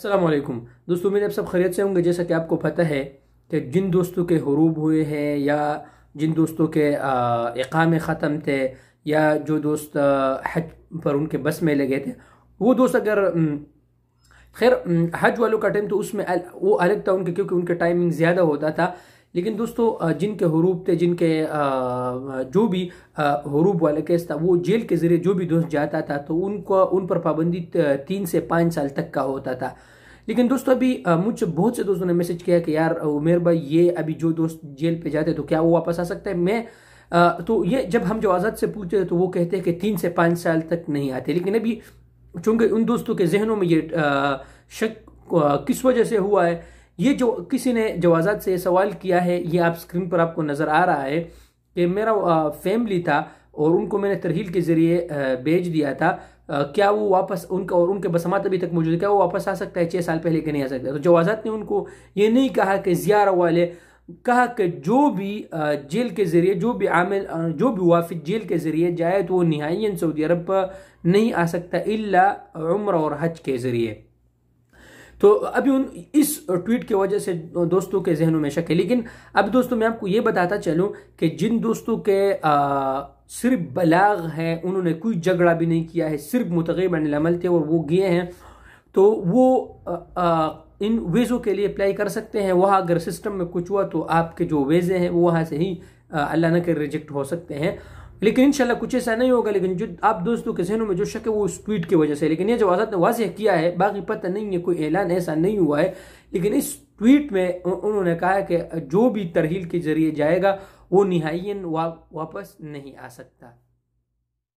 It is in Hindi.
अस्सलाम वालेकुम दोस्तों, उम्मीद है आप सब खैरियत से होंगे। जैसा कि आपको पता है कि जिन दोस्तों के हुरूब हुए हैं या जिन दोस्तों के इकामे ख़त्म थे या जो दोस्त हज पर उनके बस में लगे थे, वो दोस्त अगर खैर हज वालों का टाइम तो उसमें वो अलग था उनके, क्योंकि उनका टाइमिंग ज़्यादा होता था। लेकिन दोस्तों जिनके हुरूब थे, जिनके जो भी हुरूब वाला केस था, वो जेल के ज़रिए जो भी दोस्त जाता था तो उनको उन पर पाबंदी 3 से 5 साल तक का होता था। लेकिन दोस्तों अभी मुझसे बहुत से दोस्तों ने मैसेज किया कि यार उमेर भाई, ये अभी जो दोस्त जेल पे जाते तो क्या वो वापस आ सकता है? मैं तो ये जब हम जो आज़ाद से पूछते तो वो कहते हैं कि 3 से 5 साल तक नहीं आते। लेकिन अभी चूंकि उन दोस्तों के जहनों में ये शक किस वजह से हुआ है, ये जो किसी ने जो आज़ाद से सवाल किया है, ये आप स्क्रीन पर आपको नज़र आ रहा है कि मेरा फैमिली था और उनको मैंने तरहील के ज़रिए भेज दिया था। क्या वो वापस उनका और उनके बसमात अभी तक मौजूद है, क्या वो वापस आ सकता है 6 साल पहले कि नहीं आ सकता? तो जो आज़ाद ने उनको ये नहीं कहा कि ज़ियारा वाले, कहा कि जो भी जेल के ज़रिए जो भी आमिल जो भी वाफिद जेल के ज़रिए जाए तो वो नहायन सऊदी अरब नहीं आ सकता इल्ला उम्र और हज के ज़रिए। तो अभी उन इस ट्वीट की वजह से दोस्तों के जहनों में शक है। लेकिन अब दोस्तों मैं आपको ये बताता चलूं कि जिन दोस्तों के सिर्फ बलाग है, उन्होंने कोई झगड़ा भी नहीं किया है, सिर्फ मुतग़िब अनिल अमल थे और वो गए हैं, तो वो इन वीज़ों के लिए अप्लाई कर सकते हैं। वहाँ अगर सिस्टम में कुछ हुआ तो आपके जो वीज़े हैं वो वहाँ से ही अल्लाह न कर रिजेक्ट हो सकते हैं। लेकिन इंशाल्लाह कुछ ऐसा नहीं होगा। लेकिन जो आप दोस्तों के जहनों में जो शक है वो उस ट्वीट की वजह से, लेकिन ये जो आज़ाद ने वाज़ेह किया है, बाकी पता नहीं है, कोई ऐलान ऐसा नहीं हुआ है। लेकिन इस ट्वीट में उन्होंने कहा है कि जो भी तरहील के जरिए जाएगा वो निहायन वापस नहीं आ सकता।